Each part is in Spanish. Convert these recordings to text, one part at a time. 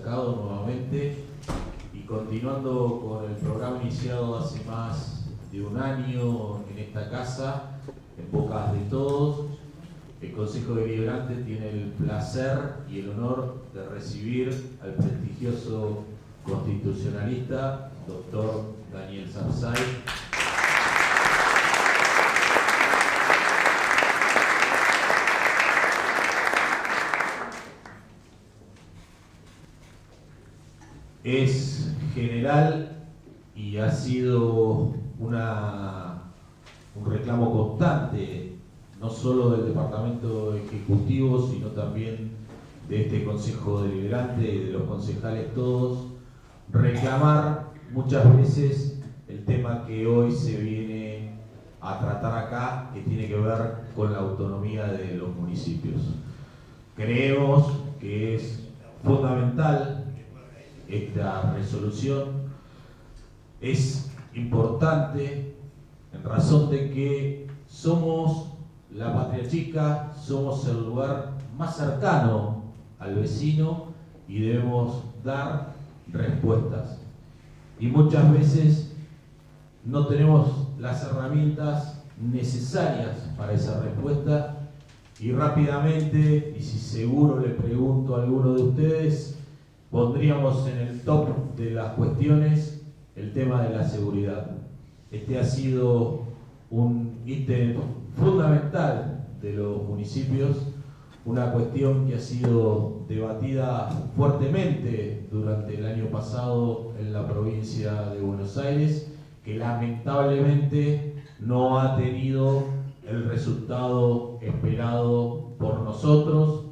acercado nuevamente y continuando con el programa iniciado hace más de un año en esta casa, en bocas de todos. El Consejo Deliberante tiene el placer y el honor de recibir al prestigioso constitucionalista, doctor Daniel Sapsay. Es general y ha sido un reclamo constante, no solo del Departamento Ejecutivo, sino también de este Consejo Deliberante y de los concejales todos, reclamar muchas veces el tema que hoy se viene a tratar acá, que tiene que ver con la autonomía de los municipios. Creemos que es fundamental esta resolución, es importante en razón de que somos la patria chica, somos el lugar más cercano al vecino y debemos dar respuestas. Y muchas veces no tenemos las herramientas necesarias para esa respuesta y rápidamente, y si seguro le pregunto a alguno de ustedes, pondríamos en el top de las cuestiones el tema de la seguridad. Este ha sido un ítem fundamental de los municipios, una cuestión que ha sido debatida fuertemente durante el año pasado en la provincia de Buenos Aires, que lamentablemente no ha tenido el resultado esperado por nosotros,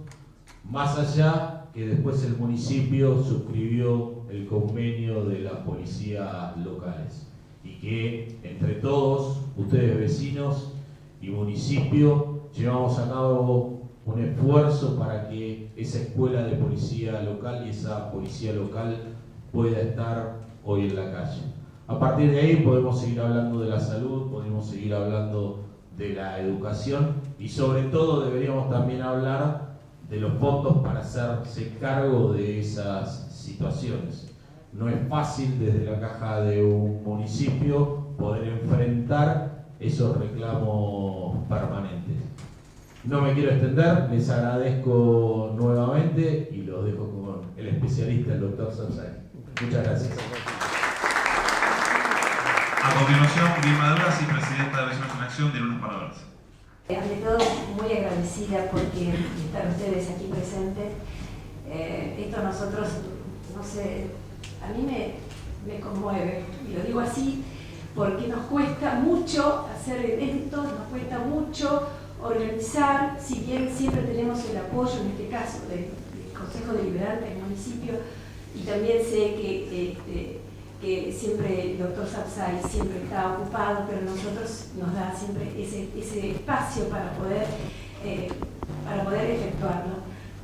más allá que después el municipio suscribió el convenio de las policías locales y que entre todos, ustedes vecinos y municipio, llevamos a cabo un esfuerzo para que esa escuela de policía local y esa policía local pueda estar hoy en la calle. A partir de ahí podemos seguir hablando de la salud, podemos seguir hablando de la educación y sobre todo deberíamos también hablar de los fondos para hacerse cargo de esas situaciones. No es fácil desde la caja de un municipio poder enfrentar esos reclamos permanentes. No me quiero extender, les agradezco nuevamente y los dejo con el especialista, el doctor Sapsay. Muchas gracias. A continuación, Vilma Duras, presidenta de Vecinos en Acción, tiene unas palabras. Ante todo, muy agradecida porque están ustedes aquí presentes. Esto a nosotros, no sé, a mí me conmueve, y lo digo así, porque nos cuesta mucho hacer eventos, nos cuesta mucho organizar, si bien siempre tenemos el apoyo, en este caso, del Consejo Deliberante del municipio, y también sé que siempre el doctor Sapsay siempre está ocupado, pero nosotros nos da siempre ese espacio para poder efectuarlo.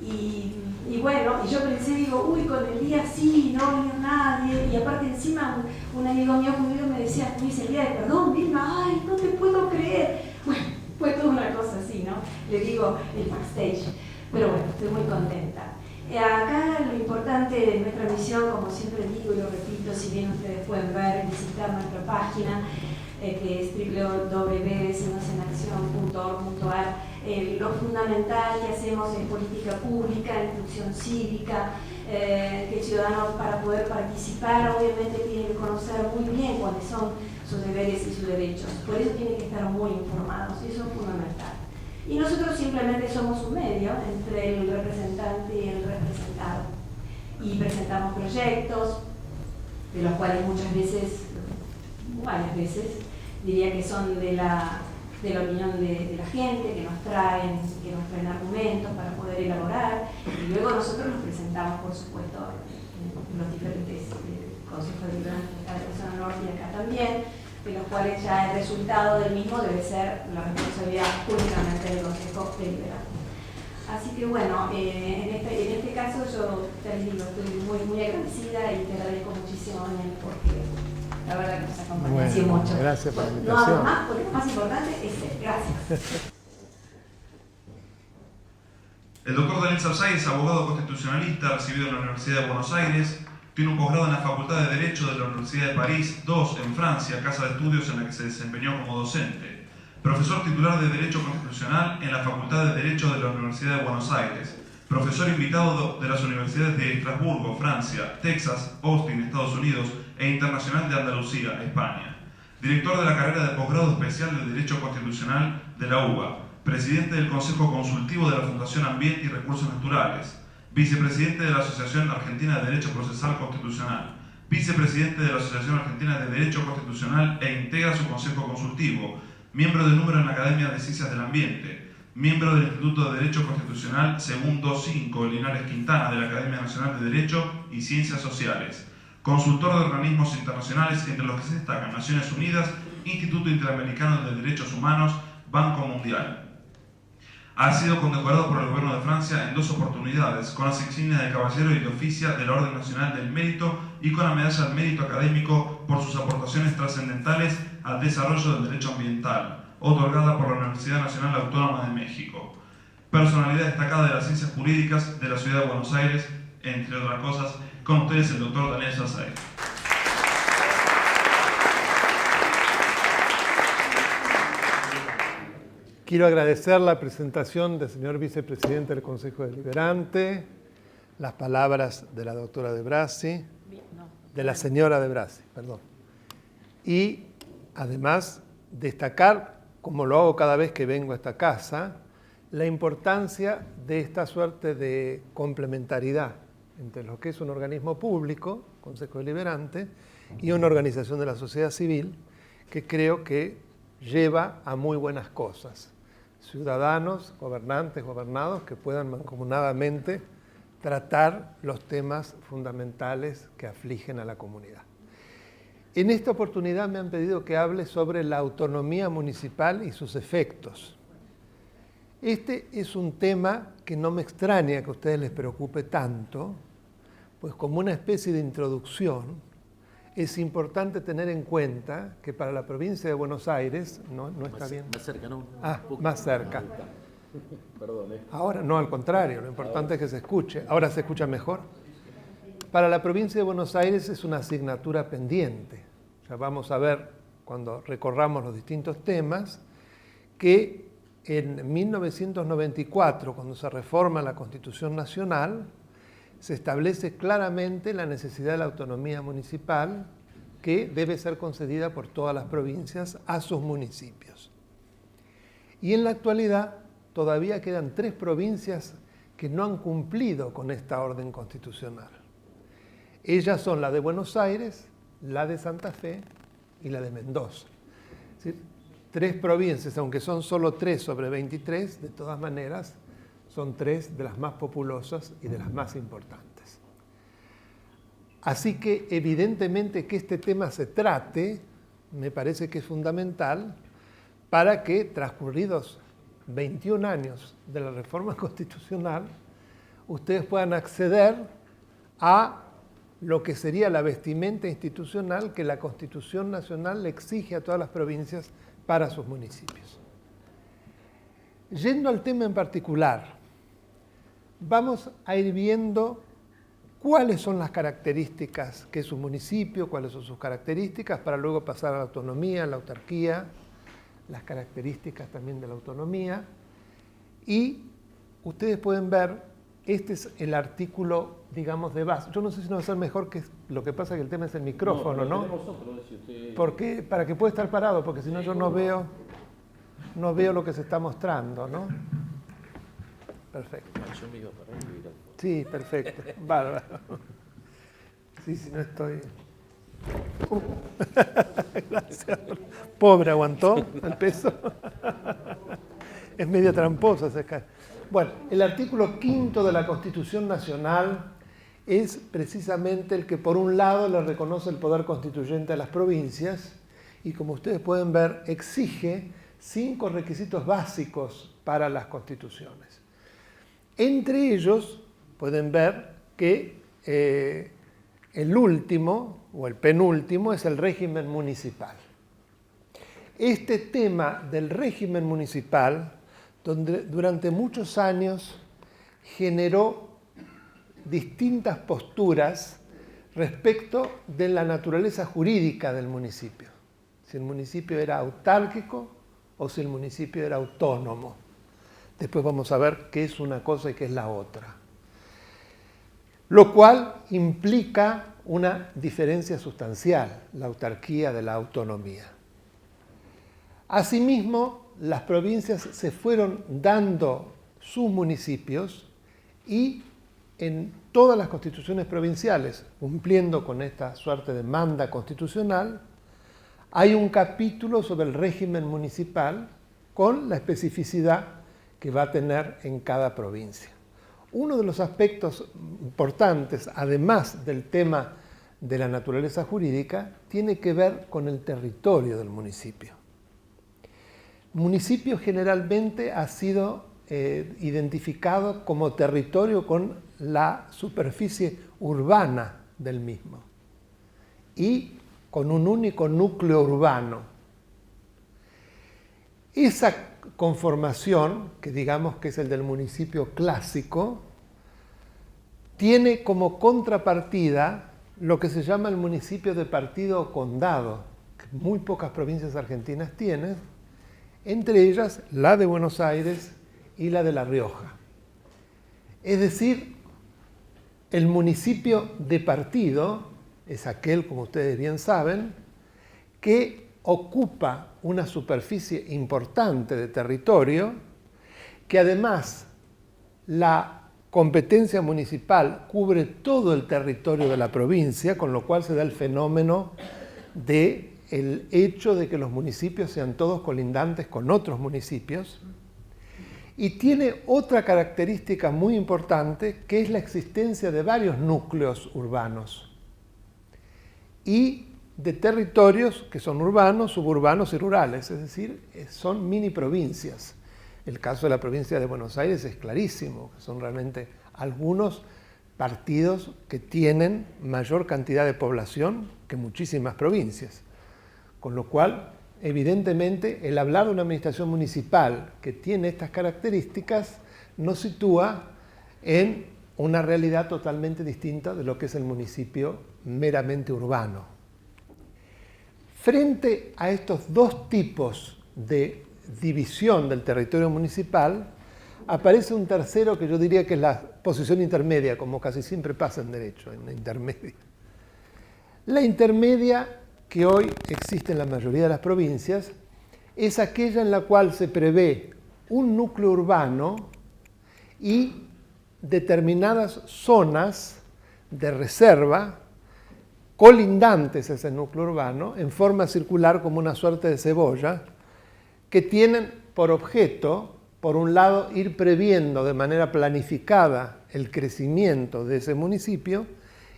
Y bueno, y yo pensé, digo, uy, con el día sí, no vino nadie, y aparte encima un amigo mío conmigo me decía, el día de perdón, Vilma, ay, no te puedo creer. Bueno, fue toda una cosa así, ¿no? Le digo el backstage, pero bueno, estoy muy contenta. Acá lo importante de nuestra misión, como siempre digo y lo repito, si bien ustedes pueden ver y visitar nuestra página, que es www.vecinosenaccion.org.ar, lo fundamental que hacemos es política pública, instrucción cívica, que el ciudadano para poder participar obviamente tiene que conocer muy bien cuáles son sus deberes y sus derechos, por eso tienen que estar muy informados, y eso es fundamental. Y nosotros simplemente somos un medio entre el representante y el representado. Y presentamos proyectos, de los cuales varias veces, diría que son de la opinión de la gente, que nos traen argumentos para poder elaborar. Y luego nosotros los presentamos, por supuesto, en los diferentes consejos deliberantes de la zona norte y acá también, de los cuales ya el resultado del mismo debe ser la responsabilidad únicamente del Consejo Deliberante. Así que bueno, en este caso yo te digo, estoy muy agradecida y te agradezco muchísimo, Daniel, porque la verdad que nos acompañaste mucho. Gracias por la invitación. No hablo más, porque lo más importante es gracias. El doctor Daniel Sapsay es abogado constitucionalista, recibido en la Universidad de Buenos Aires, tiene un posgrado en la Facultad de Derecho de la Universidad de París II en Francia, casa de estudios en la que se desempeñó como docente. Profesor titular de Derecho Constitucional en la Facultad de Derecho de la Universidad de Buenos Aires. Profesor invitado de las universidades de Estrasburgo, Francia, Texas, Austin, Estados Unidos e Internacional de Andalucía, España. Director de la carrera de posgrado especial de Derecho Constitucional de la UBA. Presidente del Consejo Consultivo de la Fundación Ambiente y Recursos Naturales. Vicepresidente de la Asociación Argentina de Derecho Procesal Constitucional. Vicepresidente de la Asociación Argentina de Derecho Constitucional e integra su Consejo Consultivo. Miembro de número en la Academia de Ciencias del Ambiente. Miembro del Instituto de Derecho Constitucional Segundo 5 Linares Quintana de la Academia Nacional de Derecho y Ciencias Sociales. Consultor de organismos internacionales entre los que se destacan Naciones Unidas, Instituto Interamericano de Derechos Humanos, Banco Mundial. Ha sido condecorado por el Gobierno de Francia en 2 oportunidades, con las insignias de Caballero y de Oficia de la Orden Nacional del Mérito y con la Medalla al Mérito Académico por sus aportaciones trascendentales al desarrollo del derecho ambiental, otorgada por la Universidad Nacional Autónoma de México. Personalidad destacada de las ciencias jurídicas de la Ciudad de Buenos Aires, entre otras cosas. Con ustedes el doctor Daniel Sapsay. Quiero agradecer la presentación del señor vicepresidente del Consejo Deliberante, las palabras de la doctora De Brasi, de la señora De Brasi, perdón. Y además destacar, como lo hago cada vez que vengo a esta casa, la importancia de esta suerte de complementariedad entre lo que es un organismo público, Consejo Deliberante, y una organización de la sociedad civil, que creo que lleva a muy buenas cosas. Ciudadanos, gobernantes, gobernados, que puedan mancomunadamente tratar los temas fundamentales que afligen a la comunidad. En esta oportunidad me han pedido que hable sobre la autonomía municipal y sus efectos. Este es un tema que no me extraña que a ustedes les preocupe tanto, pues como una especie de introducción, es importante tener en cuenta que para la provincia de Buenos Aires, no está bien. Más cerca, ¿no? Más cerca. Perdón, Ahora, no, al contrario, lo importante es que se escuche. Ahora se escucha mejor. Para la provincia de Buenos Aires es una asignatura pendiente. Ya vamos a ver, cuando recorramos los distintos temas, que en 1994, cuando se reforma la Constitución Nacional, se establece claramente la necesidad de la autonomía municipal que debe ser concedida por todas las provincias a sus municipios. Y en la actualidad todavía quedan 3 provincias que no han cumplido con esta orden constitucional. Ellas son la de Buenos Aires, la de Santa Fe y la de Mendoza. Es decir, 3 provincias, aunque son solo 3 sobre 23, de todas maneras, son 3 de las más populosas y de las más importantes. Así que evidentemente que este tema se trate, me parece que es fundamental para que transcurridos 21 años de la reforma constitucional, ustedes puedan acceder a lo que sería la vestimenta institucional que la Constitución Nacional le exige a todas las provincias para sus municipios. Yendo al tema en particular, vamos a ir viendo cuáles son las características que es un municipio, cuáles son sus características, para luego pasar a la autonomía, la autarquía, las características también de la autonomía. Y ustedes pueden ver, este es el artículo, digamos, de base. Yo no sé si no va a ser mejor, que lo que pasa es que el tema es el micrófono, ¿no? Porque, para que pueda estar parado, porque si no yo no veo lo que se está mostrando, ¿no? Perfecto. Sí, perfecto. Bárbaro. Sí, si no estoy... Gracias. Pobre, aguantó el peso. Es medio tramposa esa escala. Bueno, el artículo 5 de la Constitución Nacional es precisamente el que por un lado le reconoce el poder constituyente a las provincias y, como ustedes pueden ver, exige 5 requisitos básicos para las constituciones. Entre ellos pueden ver que el último o el penúltimo es el régimen municipal. Este tema del régimen municipal, donde durante muchos años generó distintas posturas respecto de la naturaleza jurídica del municipio. Si el municipio era autárquico o si el municipio era autónomo. Después vamos a ver qué es una cosa y qué es la otra. Lo cual implica una diferencia sustancial, la autarquía de la autonomía. Asimismo, las provincias se fueron dando sus municipios y en todas las constituciones provinciales, cumpliendo con esta suerte de manda constitucional, hay un capítulo sobre el régimen municipal con la especificidad que va a tener en cada provincia. Uno de los aspectos importantes, además del tema de la naturaleza jurídica, tiene que ver con el territorio del municipio. Municipio generalmente ha sido identificado como territorio con la superficie urbana del mismo y con un único núcleo urbano. Esa conformación, que digamos que es el del municipio clásico, tiene como contrapartida lo que se llama el municipio de partido o condado, que muy pocas provincias argentinas tienen, entre ellas la de Buenos Aires y la de La Rioja. Es decir, el municipio de partido es aquel, como ustedes bien saben, que ocupa una superficie importante de territorio, que además la competencia municipal cubre todo el territorio de la provincia, con lo cual se da el fenómeno del hecho de que los municipios sean todos colindantes con otros municipios, y tiene otra característica muy importante, que es la existencia de varios núcleos urbanos y de territorios que son urbanos, suburbanos y rurales, es decir, son mini provincias. El caso de la provincia de Buenos Aires es clarísimo, que son realmente algunos partidos que tienen mayor cantidad de población que muchísimas provincias. Con lo cual, evidentemente, el hablar de una administración municipal que tiene estas características nos sitúa en una realidad totalmente distinta de lo que es el municipio meramente urbano. Frente a estos dos tipos de división del territorio municipal, aparece un tercero que yo diría que es la posición intermedia, como casi siempre pasa en derecho, en la intermedia. La intermedia que hoy existe en la mayoría de las provincias es aquella en la cual se prevé un núcleo urbano y determinadas zonas de reserva colindantes a ese núcleo urbano, en forma circular como una suerte de cebolla, que tienen por objeto, por un lado, ir previendo de manera planificada el crecimiento de ese municipio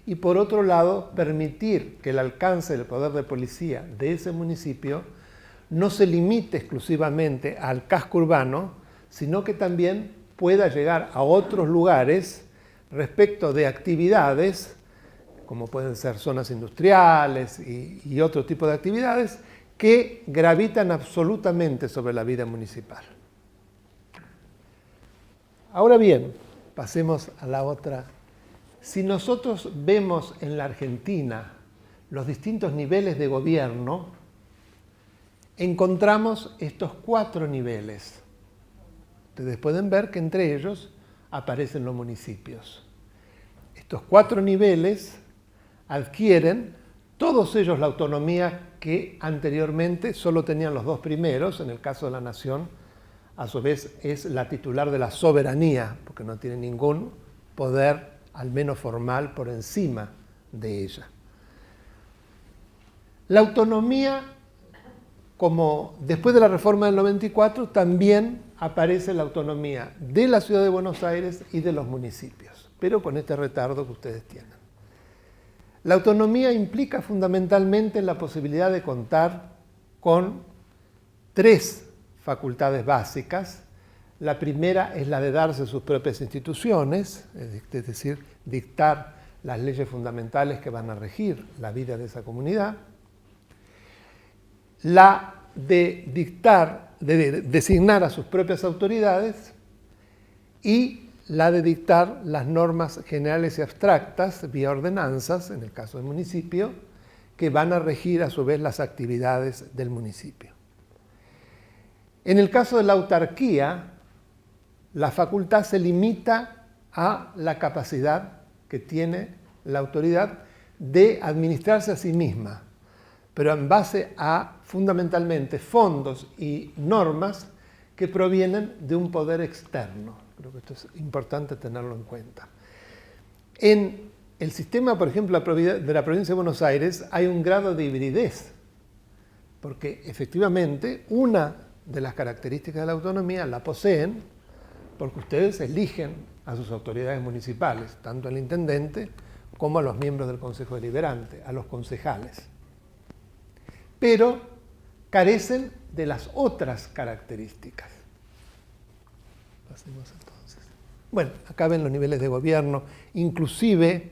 y por otro lado, permitir que el alcance del poder de policía de ese municipio no se limite exclusivamente al casco urbano, sino que también pueda llegar a otros lugares respecto de actividades como pueden ser zonas industriales y otro tipo de actividades, que gravitan absolutamente sobre la vida municipal. Ahora bien, pasemos a la otra. Si nosotros vemos en la Argentina los distintos niveles de gobierno, encontramos estos 4 niveles. Ustedes pueden ver que entre ellos aparecen los municipios. Estos 4 niveles adquieren todos ellos la autonomía que anteriormente solo tenían los 2 primeros. En el caso de la Nación, a su vez, es la titular de la soberanía, porque no tiene ningún poder, al menos formal, por encima de ella. La autonomía, como después de la reforma del 94, también aparece la autonomía de la Ciudad de Buenos Aires y de los municipios, pero con este retardo que ustedes tienen. La autonomía implica fundamentalmente la posibilidad de contar con 3 facultades básicas. La primera es la de darse sus propias instituciones, es decir, dictar las leyes fundamentales que van a regir la vida de esa comunidad. La de designar a sus propias autoridades y la de dictar las normas generales y abstractas vía ordenanzas, en el caso del municipio, que van a regir a su vez las actividades del municipio. En el caso de la autarquía, la facultad se limita a la capacidad que tiene la autoridad de administrarse a sí misma, pero en base a fundamentalmente fondos y normas que provienen de un poder externo. Creo que esto es importante tenerlo en cuenta. En el sistema, por ejemplo, de la provincia de Buenos Aires hay un grado de hibridez, porque efectivamente una de las características de la autonomía la poseen porque ustedes eligen a sus autoridades municipales, tanto al intendente como a los miembros del Consejo Deliberante, a los concejales. Pero carecen de las otras características. Pasemos entonces. Bueno, acá ven los niveles de gobierno, inclusive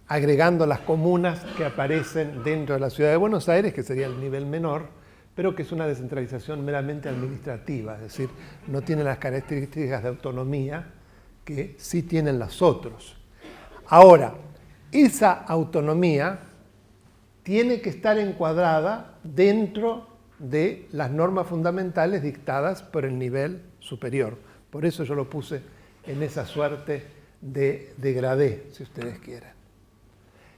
agregando las comunas que aparecen dentro de la ciudad de Buenos Aires, que sería el nivel menor, pero que es una descentralización meramente administrativa, es decir, no tiene las características de autonomía que sí tienen los otros. Ahora, esa autonomía tiene que estar encuadrada dentro de las normas fundamentales dictadas por el nivel superior. Por eso yo lo puse en esa suerte de degradé, si ustedes quieren.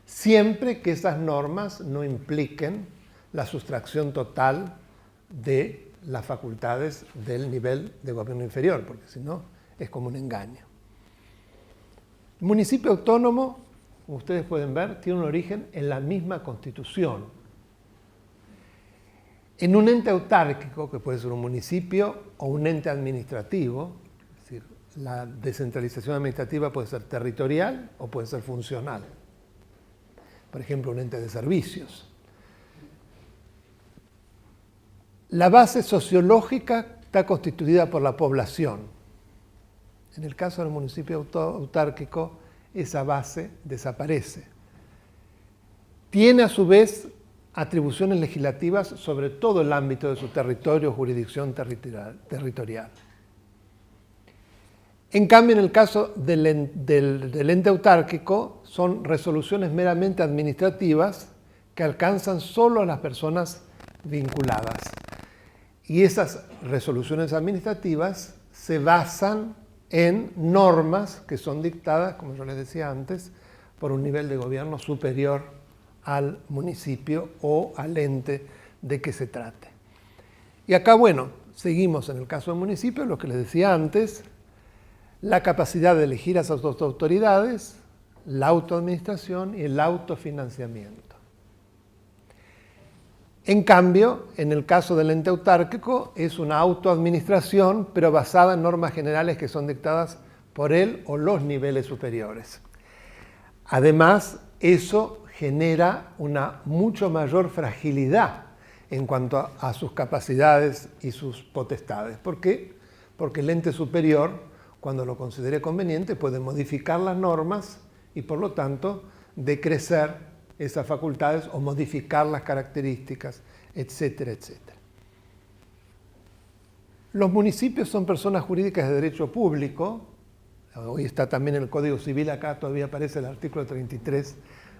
Siempre que esas normas no impliquen la sustracción total de las facultades del nivel de gobierno inferior, porque si no es como un engaño. El municipio autónomo, como ustedes pueden ver, tiene un origen en la misma Constitución. En un ente autárquico, que puede ser un municipio o un ente administrativo, es decir, la descentralización administrativa puede ser territorial o puede ser funcional. Por ejemplo, un ente de servicios. La base sociológica está constituida por la población. En el caso del municipio autárquico, esa base desaparece. Tiene a su vez atribuciones legislativas sobre todo el ámbito de su territorio, jurisdicción territorial. En cambio, en el caso del ente autárquico, son resoluciones meramente administrativas que alcanzan solo a las personas vinculadas. Y esas resoluciones administrativas se basan en normas que son dictadas, como yo les decía antes, por un nivel de gobierno superior al municipio o al ente de que se trate. Y acá, bueno, seguimos en el caso del municipio, lo que les decía antes, la capacidad de elegir a sus autoridades, la autoadministración y el autofinanciamiento. En cambio, en el caso del ente autárquico, es una autoadministración, pero basada en normas generales que son dictadas por él o los niveles superiores. Además, eso genera una mucho mayor fragilidad en cuanto a sus capacidades y sus potestades. ¿Por qué? Porque el ente superior, cuando lo considere conveniente, puede modificar las normas y, por lo tanto, decrecer esas facultades o modificar las características, etcétera, etcétera. Los municipios son personas jurídicas de derecho público. Hoy está también en el Código Civil, acá todavía aparece el artículo 33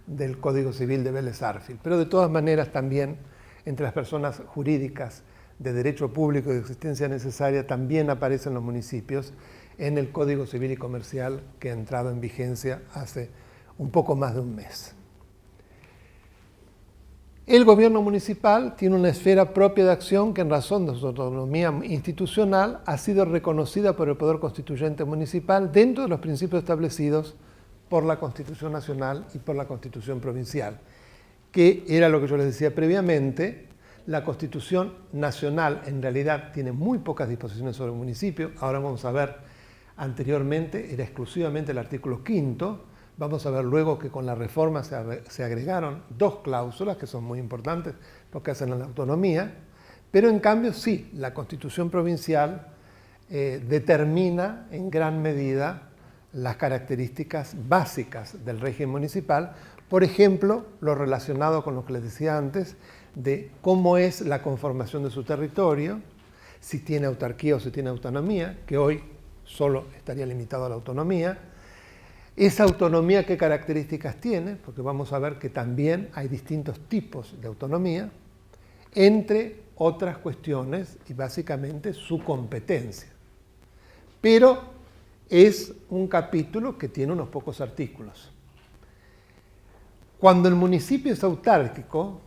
del Código Civil de Vélez Arfield. Pero de todas maneras también entre las personas jurídicas de derecho público y de existencia necesaria también aparecen los municipios en el Código Civil y Comercial que ha entrado en vigencia hace un poco más de un mes. El gobierno municipal tiene una esfera propia de acción que en razón de su autonomía institucional ha sido reconocida por el Poder Constituyente Municipal dentro de los principios establecidos por la Constitución Nacional y por la Constitución Provincial, que era lo que yo les decía previamente. La Constitución Nacional en realidad tiene muy pocas disposiciones sobre el municipio. Ahora vamos a ver, anteriormente era exclusivamente el artículo 5º. Vamos a ver luego que con la reforma se agregaron 2 cláusulas que son muy importantes porque hacen a la autonomía, pero en cambio sí, la Constitución Provincial determina en gran medida las características básicas del régimen municipal, por ejemplo, lo relacionado con lo que les decía antes, de cómo es la conformación de su territorio, si tiene autarquía o si tiene autonomía, que hoy solo estaría limitado a la autonomía. Esa autonomía, ¿qué características tiene? Porque vamos a ver que también hay distintos tipos de autonomía, entre otras cuestiones y básicamente su competencia. Pero es un capítulo que tiene unos pocos artículos. Cuando el municipio es autárquico,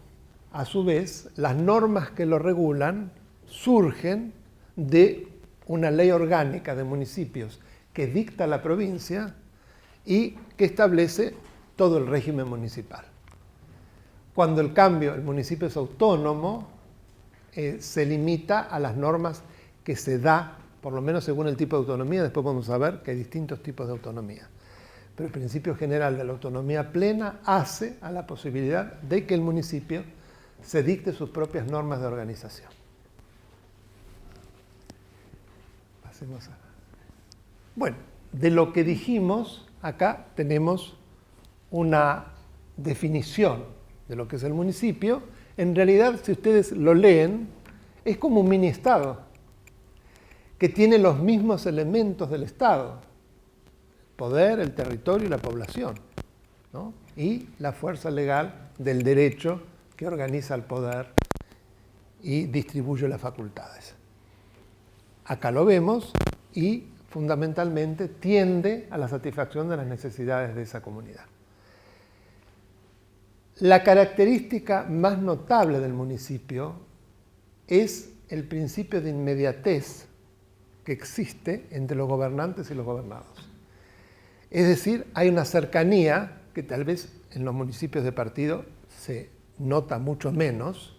a su vez, las normas que lo regulan surgen de una ley orgánica de municipios que dicta la provincia y que establece todo el régimen municipal. Cuando el municipio es autónomo, se limita a las normas que se da, por lo menos según el tipo de autonomía. Después vamos a ver que hay distintos tipos de autonomía. Pero el principio general de la autonomía plena hace a la posibilidad de que el municipio se dicte sus propias normas de organización. Pasemos a... Bueno, de lo que dijimos, acá tenemos una definición de lo que es el municipio. En realidad, si ustedes lo leen, es como un mini estado que tiene los mismos elementos del estado: el poder, el territorio y la población, ¿no? Y la fuerza legal del derecho que organiza el poder y distribuye las facultades. Acá lo vemos y fundamentalmente tiende a la satisfacción de las necesidades de esa comunidad. La característica más notable del municipio es el principio de inmediatez que existe entre los gobernantes y los gobernados. Es decir, hay una cercanía que tal vez en los municipios de partido se nota mucho menos,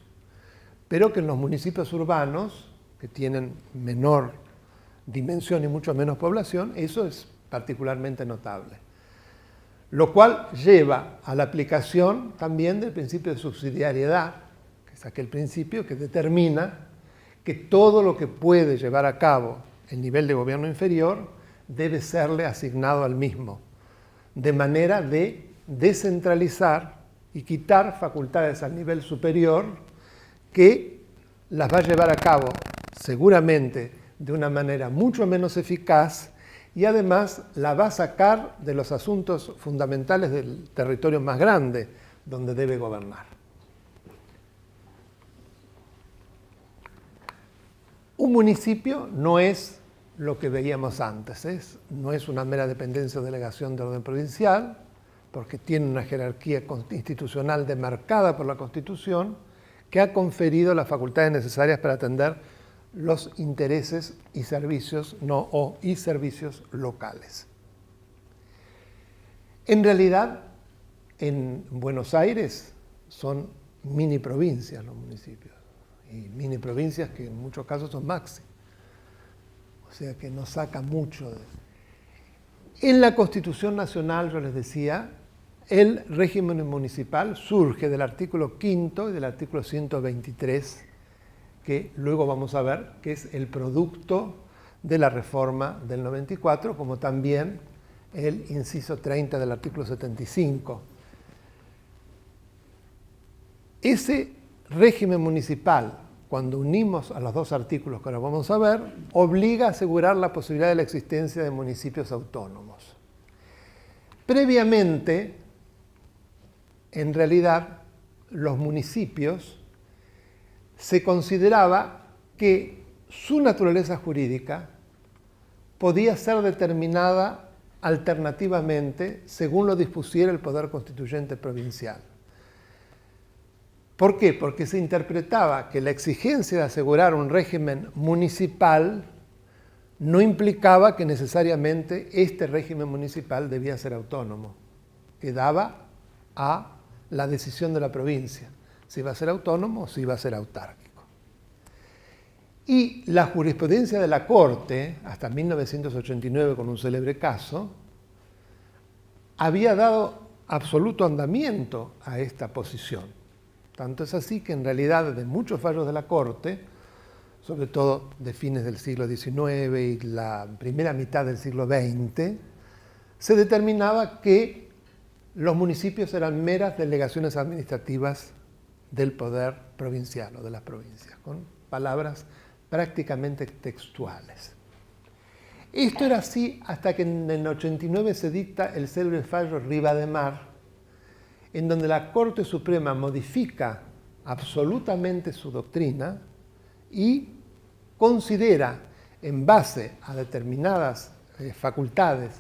pero que en los municipios urbanos, que tienen menor dimensión y mucho menos población, eso es particularmente notable. Lo cual lleva a la aplicación también del principio de subsidiariedad, que es aquel principio que determina que todo lo que puede llevar a cabo el nivel de gobierno inferior debe serle asignado al mismo, de manera de descentralizar y quitar facultades al nivel superior, que las va a llevar a cabo seguramente de una manera mucho menos eficaz, y además la va a sacar de los asuntos fundamentales del territorio más grande donde debe gobernar. Un municipio no es lo que veíamos antes, no es una mera dependencia o delegación de orden provincial, porque tiene una jerarquía institucional demarcada por la Constitución, que ha conferido las facultades necesarias para atender los intereses y servicios servicios locales. En realidad, en Buenos Aires son mini provincias los municipios, y mini provincias que en muchos casos son maxi, o sea que no saca mucho En la Constitución Nacional, yo les decía, el régimen municipal surge del artículo 5º y del artículo 123, que luego vamos a ver que es el producto de la reforma del 94, como también el inciso 30 del artículo 75. Ese régimen municipal, cuando unimos a los dos artículos que ahora vamos a ver, obliga a asegurar la posibilidad de la existencia de municipios autónomos. Previamente, en realidad, los municipios se consideraba que su naturaleza jurídica podía ser determinada alternativamente según lo dispusiera el poder constituyente provincial. ¿Por qué? Porque se interpretaba que la exigencia de asegurar un régimen municipal no implicaba que necesariamente este régimen municipal debía ser autónomo, quedaba a la decisión de la provincia, si va a ser autónomo o si va a ser autárquico. Y la jurisprudencia de la Corte, hasta 1989 con un célebre caso, había dado absoluto andamiento a esta posición. Tanto es así que en realidad de muchos fallos de la Corte, sobre todo de fines del siglo XIX y la primera mitad del siglo XX, se determinaba que los municipios eran meras delegaciones administrativas del poder provincial o de las provincias, con palabras prácticamente textuales. Esto era así hasta que en el 89 se dicta el célebre fallo Rivademar, en donde la Corte Suprema modifica absolutamente su doctrina y considera, en base a determinadas facultades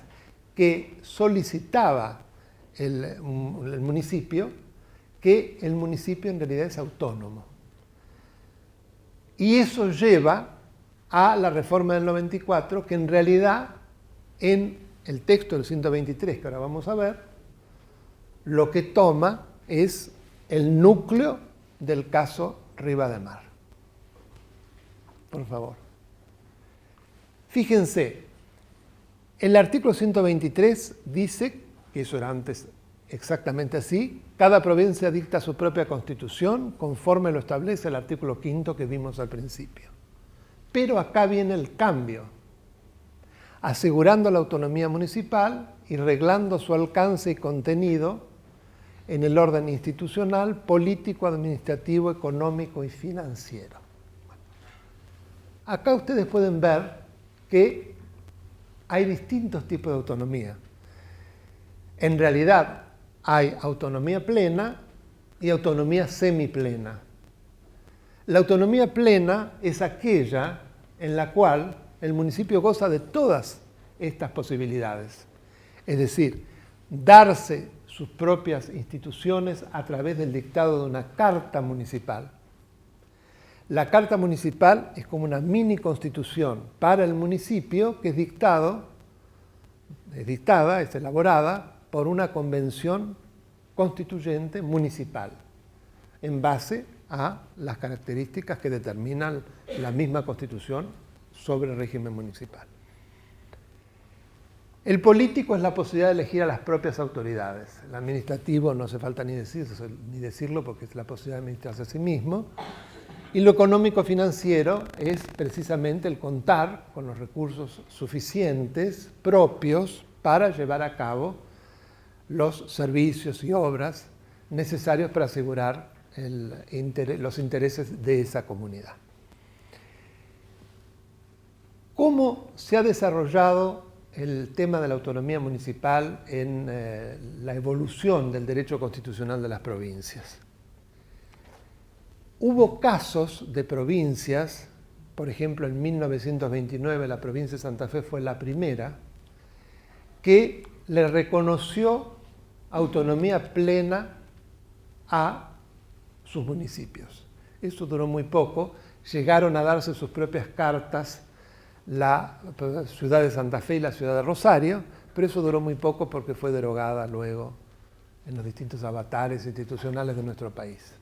que solicitaba el municipio, que el municipio en realidad es autónomo. Y eso lleva a la reforma del 94, que en realidad en el texto del 123, que ahora vamos a ver, lo que toma es el núcleo del caso Rivademar. Por favor. Fíjense, el artículo 123 dice, que eso era antes exactamente así, cada provincia dicta su propia constitución conforme lo establece el artículo 5 que vimos al principio. Pero acá viene el cambio, asegurando la autonomía municipal y reglando su alcance y contenido en el orden institucional, político, administrativo, económico y financiero. Acá ustedes pueden ver que hay distintos tipos de autonomía. En realidad hay autonomía plena y autonomía semiplena. La autonomía plena es aquella en la cual el municipio goza de todas estas posibilidades. Es decir, darse sus propias instituciones a través del dictado de una carta municipal. La carta municipal es como una mini constitución para el municipio que es dictada, es elaborada por una convención constituyente municipal, en base a las características que determinan la misma Constitución sobre el régimen municipal. El político es la posibilidad de elegir a las propias autoridades. El administrativo no hace falta ni decirlo porque es la posibilidad de administrarse a sí mismo. Y lo económico-financiero es precisamente el contar con los recursos suficientes, propios, para llevar a cabo los servicios y obras necesarios para asegurar los intereses de esa comunidad. ¿Cómo se ha desarrollado el tema de la autonomía municipal en la evolución del derecho constitucional de las provincias? Hubo casos de provincias, por ejemplo, en 1929 la provincia de Santa Fe fue la primera, que le reconoció autonomía plena a sus municipios. Eso duró muy poco, llegaron a darse sus propias cartas la ciudad de Santa Fe y la ciudad de Rosario, pero eso duró muy poco porque fue derogada luego en los distintos avatares institucionales de nuestro país.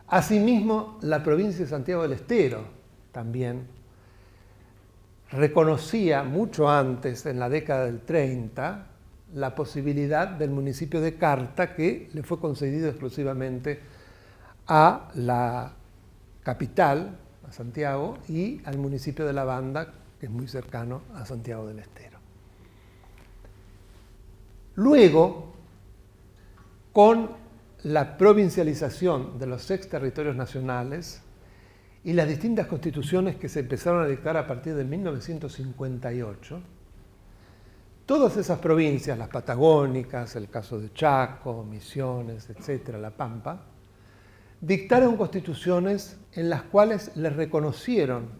Asimismo, la provincia de Santiago del Estero también reconocía mucho antes, en la década del 30, la posibilidad del municipio de Carta, que le fue concedido exclusivamente a la capital, a Santiago, y al municipio de La Banda, que es muy cercano a Santiago del Estero. Luego, con la provincialización de los exterritorios nacionales y las distintas constituciones que se empezaron a dictar a partir de 1958, todas esas provincias, las patagónicas, el caso de Chaco, Misiones, etcétera, La Pampa, dictaron constituciones en las cuales les reconocieron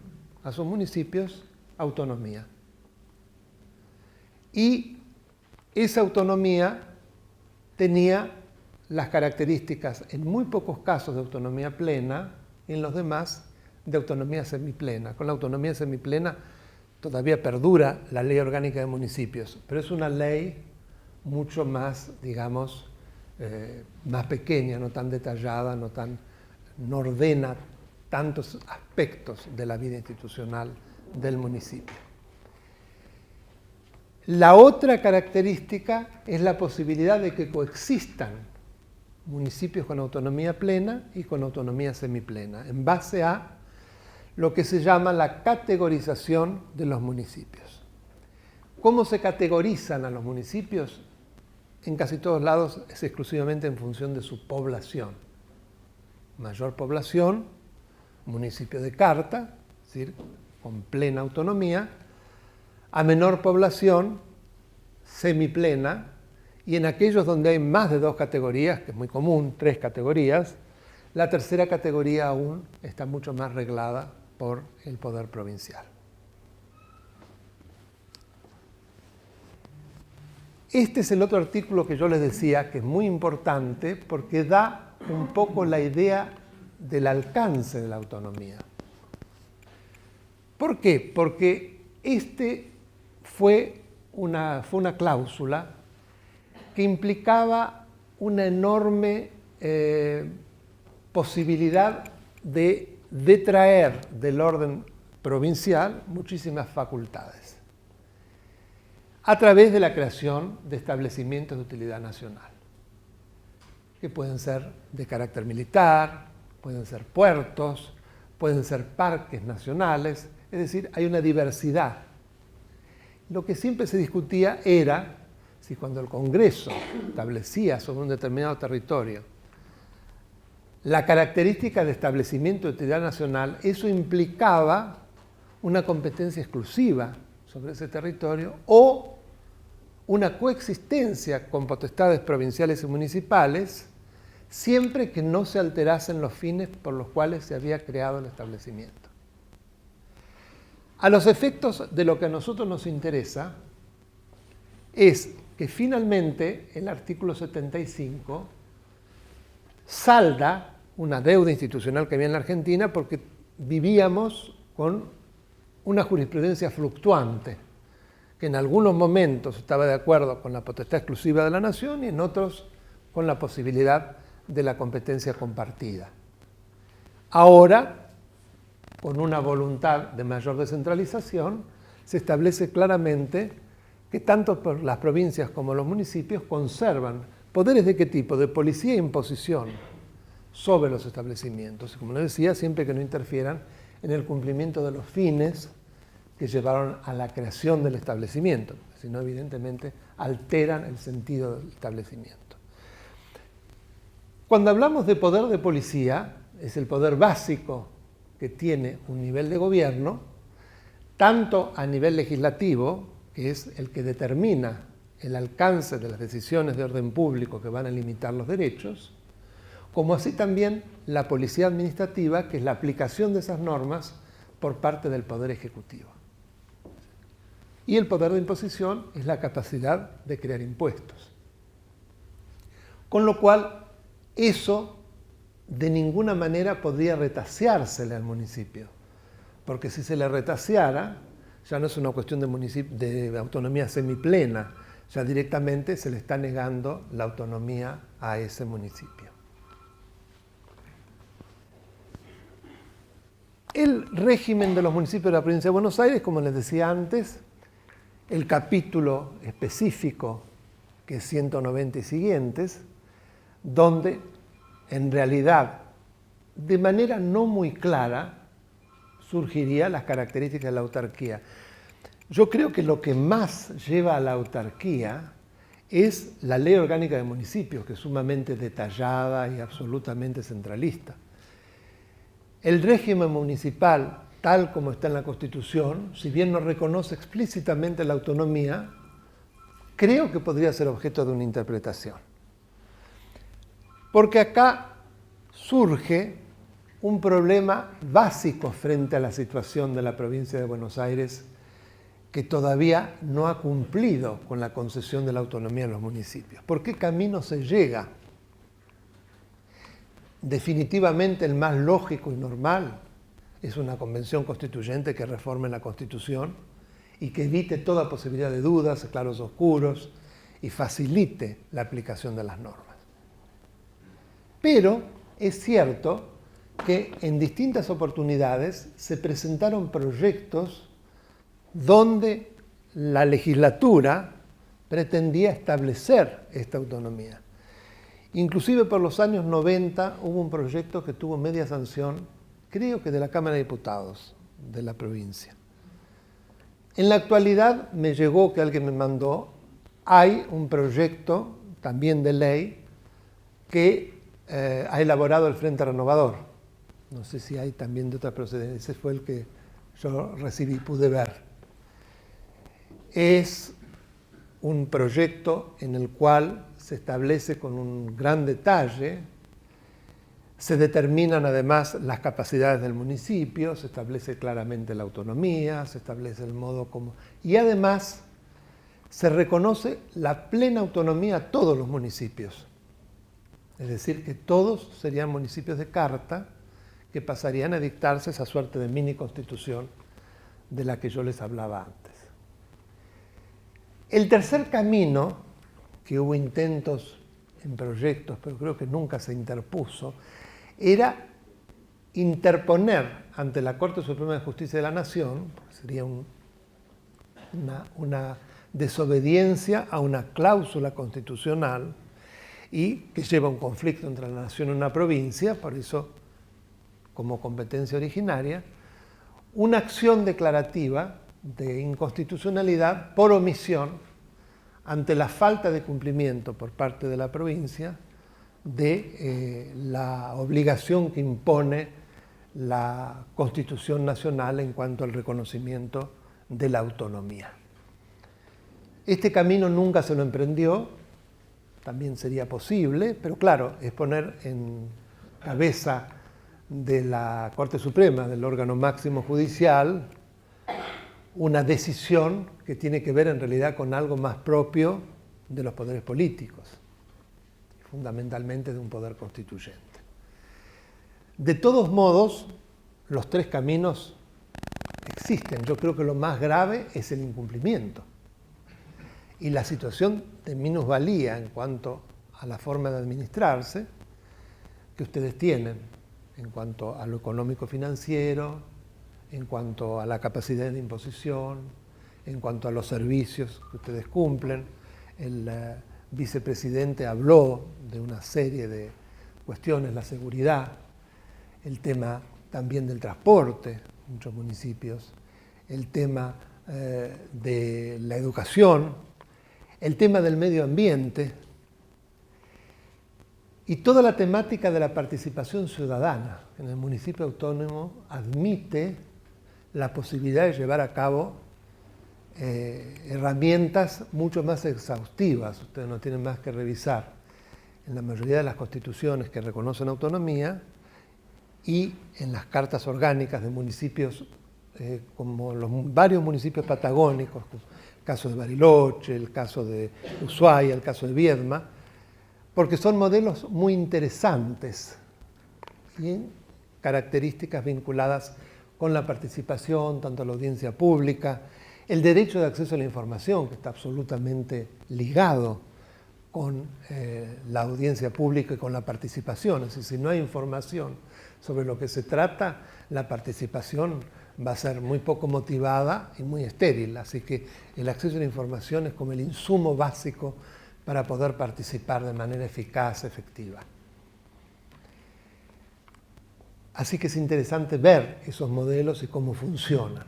a sus municipios autonomía. Y esa autonomía tenía las características, en muy pocos casos, de autonomía plena, y en los demás, de autonomía semiplena. Con la autonomía semiplena todavía perdura la Ley Orgánica de Municipios, pero es una ley mucho más, digamos, más pequeña, no tan detallada, no ordena tantos aspectos de la vida institucional del municipio. La otra característica es la posibilidad de que coexistan municipios con autonomía plena y con autonomía semiplena, en base a lo que se llama la categorización de los municipios. ¿Cómo se categorizan a los municipios? En casi todos lados es exclusivamente en función de su población. Mayor población, municipio de carta, es decir, con plena autonomía. a menor población, semiplena, y en aquellos donde hay más de 2 categorías, que es muy común, 3 categorías, la tercera categoría aún está mucho más reglada por el poder provincial. Este es el otro artículo que yo les decía que es muy importante porque da un poco la idea del alcance de la autonomía. ¿Por qué? Porque este fue una cláusula que implicaba una enorme posibilidad de detraer del orden provincial muchísimas facultades a través de la creación de establecimientos de utilidad nacional, que pueden ser de carácter militar, pueden ser puertos, pueden ser parques nacionales, es decir, hay una diversidad. Lo que siempre se discutía era si cuando el Congreso establecía sobre un determinado territorio la característica de establecimiento de utilidad nacional, eso implicaba una competencia exclusiva sobre ese territorio o una coexistencia con potestades provinciales y municipales, siempre que no se alterasen los fines por los cuales se había creado el establecimiento. A los efectos de lo que a nosotros nos interesa es que finalmente el artículo 75 salda una deuda institucional que había en la Argentina porque vivíamos con una jurisprudencia fluctuante, que en algunos momentos estaba de acuerdo con la potestad exclusiva de la nación y en otros con la posibilidad de la competencia compartida. Ahora, con una voluntad de mayor descentralización, se establece claramente que tanto las provincias como los municipios conservan poderes de qué tipo, de policía e imposición sobre los establecimientos, como les decía, siempre que no interfieran en el cumplimiento de los fines que llevaron a la creación del establecimiento, sino evidentemente alteran el sentido del establecimiento. Cuando hablamos de poder de policía, es el poder básico que tiene un nivel de gobierno, tanto a nivel legislativo, que es el que determina el alcance de las decisiones de orden público que van a limitar los derechos, como así también la policía administrativa, que es la aplicación de esas normas por parte del Poder Ejecutivo. Y el poder de imposición es la capacidad de crear impuestos. Con lo cual, eso de ninguna manera podría retaseársele al municipio, porque si se le retaseara, ya no es una cuestión de autonomía semiplena, ya directamente se le está negando la autonomía a ese municipio. El régimen de los municipios de la provincia de Buenos Aires, como les decía antes, el capítulo específico, que es 190 y siguientes, donde en realidad, de manera no muy clara, surgirían las características de la autarquía. Yo creo que lo que más lleva a la autarquía es la Ley Orgánica de Municipios, que es sumamente detallada y absolutamente centralista. El régimen municipal, tal como está en la Constitución, si bien no reconoce explícitamente la autonomía, creo que podría ser objeto de una interpretación. Porque acá surge un problema básico frente a la situación de la provincia de Buenos Aires, que todavía no ha cumplido con la concesión de la autonomía a los municipios. ¿Por qué camino se llega? Definitivamente el más lógico y normal es una convención constituyente que reforme la Constitución y que evite toda posibilidad de dudas, claros oscuros y facilite la aplicación de las normas. Pero es cierto que en distintas oportunidades se presentaron proyectos donde la legislatura pretendía establecer esta autonomía. Inclusive por los años 90 hubo un proyecto que tuvo media sanción, creo que de la Cámara de Diputados de la provincia. En la actualidad me llegó que alguien me mandó, hay un proyecto también de ley que ha elaborado el Frente Renovador. No sé si hay también de otra procedencia, ese fue el que yo recibí, pude ver. es un proyecto en el cual se establece con un gran detalle, se determinan además las capacidades del municipio, se establece claramente la autonomía, se establece el modo como... Y además se reconoce la plena autonomía a todos los municipios. Es decir, que todos serían municipios de carta que pasarían a dictarse esa suerte de mini constitución de la que yo les hablaba antes. El tercer camino, que hubo intentos en proyectos, pero creo que nunca se interpuso, era interponer ante la Corte Suprema de Justicia de la Nación, sería una desobediencia a una cláusula constitucional y que lleva un conflicto entre la nación y una provincia, por eso, como competencia originaria, una acción declarativa de inconstitucionalidad por omisión ante la falta de cumplimiento por parte de la provincia de la obligación que impone la Constitución Nacional en cuanto al reconocimiento de la autonomía. Este camino nunca se lo emprendió, también sería posible, pero claro, es poner en cabeza de la Corte Suprema, del órgano máximo judicial, una decisión que tiene que ver en realidad con algo más propio de los poderes políticos, fundamentalmente de un poder constituyente. De todos modos, los tres caminos existen. Yo creo que lo más grave es el incumplimiento. Y la situación de minusvalía en cuanto a la forma de administrarse que ustedes tienen, en cuanto a lo económico-financiero, en cuanto a la capacidad de imposición, en cuanto a los servicios que ustedes cumplen. El vicepresidente habló de una serie de cuestiones, la seguridad, el tema también del transporte, muchos municipios, el tema de la educación, el tema del medio ambiente y toda la temática de la participación ciudadana en el municipio autónomo admite la posibilidad de llevar a cabo herramientas mucho más exhaustivas. Ustedes no tienen más que revisar en la mayoría de las constituciones que reconocen autonomía y en las cartas orgánicas de municipios como los varios municipios patagónicos, el caso de Bariloche, el caso de Ushuaia, el caso de Viedma, porque son modelos muy interesantes y características vinculadas con la participación, tanto a la audiencia pública, el derecho de acceso a la información, que está absolutamente ligado con la audiencia pública y con la participación. Es decir, si no hay información sobre lo que se trata, la participación va a ser muy poco motivada y muy estéril. Así que el acceso a la información es como el insumo básico para poder participar de manera eficaz, efectiva. Así que es interesante ver esos modelos y cómo funcionan.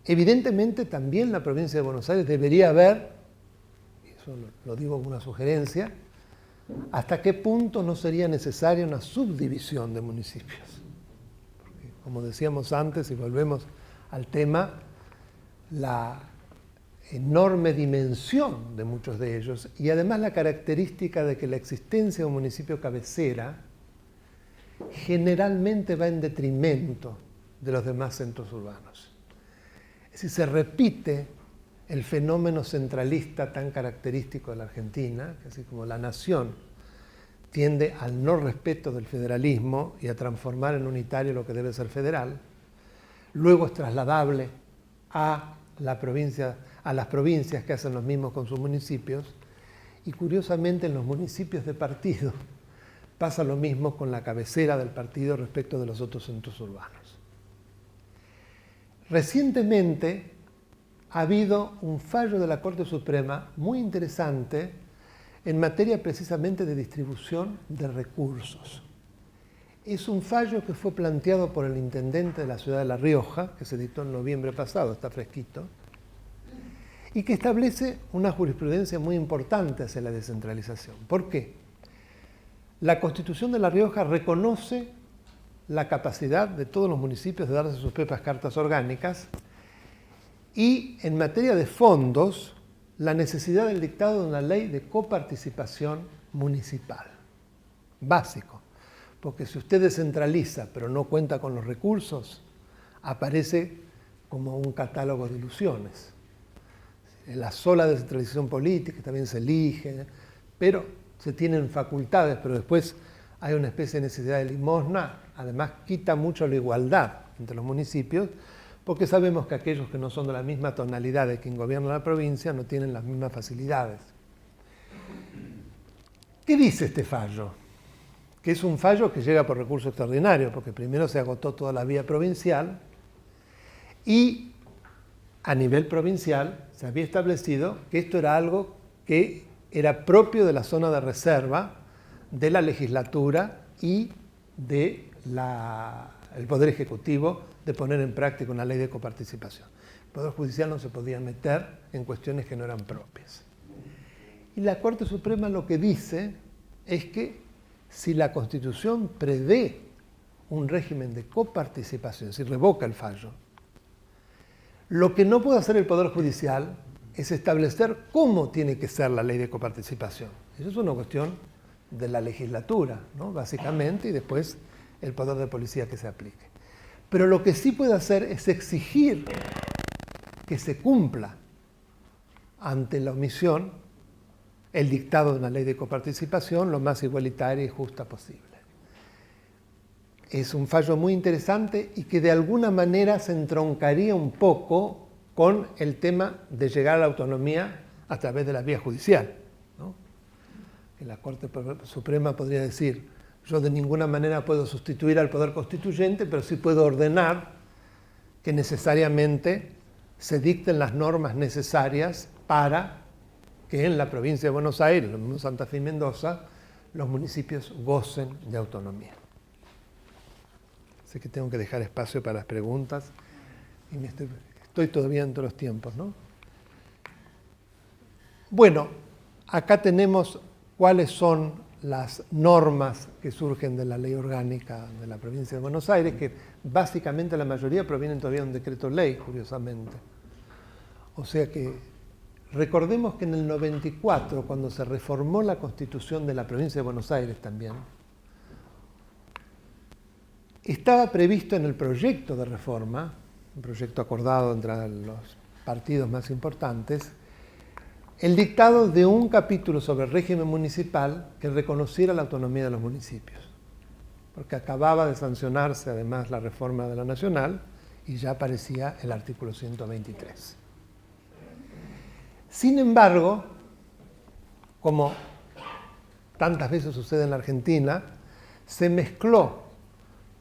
Evidentemente también la provincia de Buenos Aires debería ver, y eso lo digo como una sugerencia, hasta qué punto no sería necesaria una subdivisión de municipios. Porque, como decíamos antes, y volvemos al tema, la enorme dimensión de muchos de ellos y además la característica de que la existencia de un municipio cabecera generalmente va en detrimento de los demás centros urbanos. Es decir, se repite el fenómeno centralista tan característico de la Argentina, que así como la nación tiende al no respeto del federalismo y a transformar en unitario lo que debe ser federal, luego es trasladable a las provincias que hacen lo mismo con sus municipios, y curiosamente en los municipios de partido pasa lo mismo con la cabecera del partido respecto de los otros centros urbanos. Recientemente ha habido un fallo de la Corte Suprema muy interesante en materia precisamente de distribución de recursos. Es un fallo que fue planteado por el intendente de la ciudad de La Rioja, que se dictó en noviembre pasado, está fresquito, y que establece una jurisprudencia muy importante hacia la descentralización. ¿Por qué? La Constitución de La Rioja reconoce la capacidad de todos los municipios de darse sus propias cartas orgánicas Y en materia de fondos, la necesidad del dictado de una ley de coparticipación municipal. Básico. Porque si usted descentraliza pero no cuenta con los recursos, aparece como un catálogo de ilusiones. La sola descentralización política también se elige, pero se tienen facultades, pero después hay una especie de necesidad de limosna. Además, quita mucho la igualdad entre los municipios, porque sabemos que aquellos que no son de la misma tonalidad de quien gobierna la provincia no tienen las mismas facilidades. ¿Qué dice este fallo? Que es un fallo que llega por recurso extraordinario, porque primero se agotó toda la vía provincial y a nivel provincial se había establecido que esto era algo que era propio de la zona de reserva de la legislatura y del Poder Ejecutivo de poner en práctica una ley de coparticipación. El Poder Judicial no se podía meter en cuestiones que no eran propias. Y la Corte Suprema lo que dice es que si la Constitución prevé un régimen de coparticipación, si revoca el fallo, lo que no puede hacer el Poder Judicial es establecer cómo tiene que ser la ley de coparticipación. Eso es una cuestión de la legislatura, ¿no? Básicamente, y después el poder de policía que se aplique. Pero lo que sí puede hacer es exigir que se cumpla ante la omisión el dictado de una ley de coparticipación lo más igualitaria y justa posible. Es un fallo muy interesante y que de alguna manera se entroncaría un poco con el tema de llegar a la autonomía a través de la vía judicial, ¿no? Que la Corte Suprema podría decir: yo de ninguna manera puedo sustituir al Poder Constituyente, pero sí puedo ordenar que necesariamente se dicten las normas necesarias para que en la provincia de Buenos Aires, lo mismo Santa Fe y Mendoza, los municipios gocen de autonomía. Sé que tengo que dejar espacio para las preguntas y estoy todavía entre los tiempos, ¿no? Bueno, acá tenemos cuáles son las normas que surgen de la ley orgánica de la provincia de Buenos Aires, que básicamente la mayoría provienen todavía de un decreto ley, curiosamente. O sea que recordemos que en el 94, cuando se reformó la Constitución de la provincia de Buenos Aires también, estaba previsto en el proyecto de reforma, un proyecto acordado entre los partidos más importantes, el dictado de un capítulo sobre el régimen municipal que reconociera la autonomía de los municipios, porque acababa de sancionarse además la reforma de la Nacional y ya aparecía el artículo 123. Sin embargo, como tantas veces sucede en la Argentina, se mezcló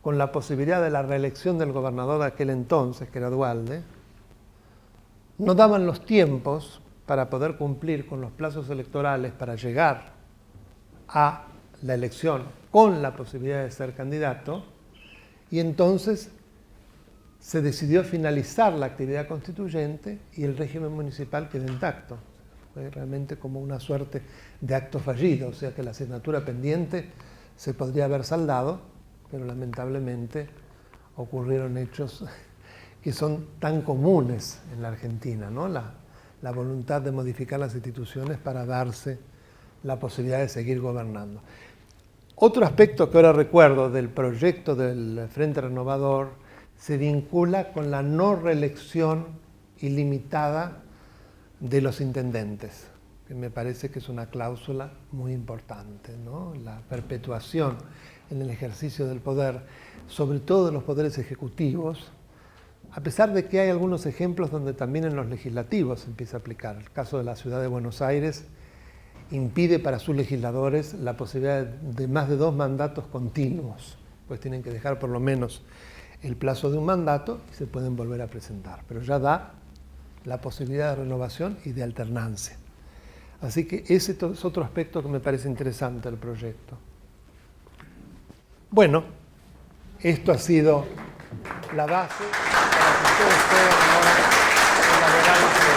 con la posibilidad de la reelección del gobernador de aquel entonces, que era Duhalde. No daban los tiempos para poder cumplir con los plazos electorales para llegar a la elección con la posibilidad de ser candidato, y entonces se decidió finalizar la actividad constituyente y el régimen municipal quedó intacto. Fue realmente como una suerte de acto fallido, o sea que la asignatura pendiente se podría haber saldado, pero lamentablemente ocurrieron hechos que son tan comunes en la Argentina, ¿no? La voluntad de modificar las instituciones para darse la posibilidad de seguir gobernando. Otro aspecto que ahora recuerdo del proyecto del Frente Renovador se vincula con la no reelección ilimitada de los intendentes, que me parece que es una cláusula muy importante, ¿no? La perpetuación en el ejercicio del poder, sobre todo de los poderes ejecutivos, a pesar de que hay algunos ejemplos donde también en los legislativos se empieza a aplicar. El caso de la ciudad de Buenos Aires impide para sus legisladores la posibilidad de más de 2 mandatos continuos, pues tienen que dejar por lo menos el plazo de un mandato y se pueden volver a presentar, pero ya da la posibilidad de renovación y de alternancia. Así que ese es otro aspecto que me parece interesante del proyecto. Bueno, esto ha sido la base para que ustedes puedan ahora elaborar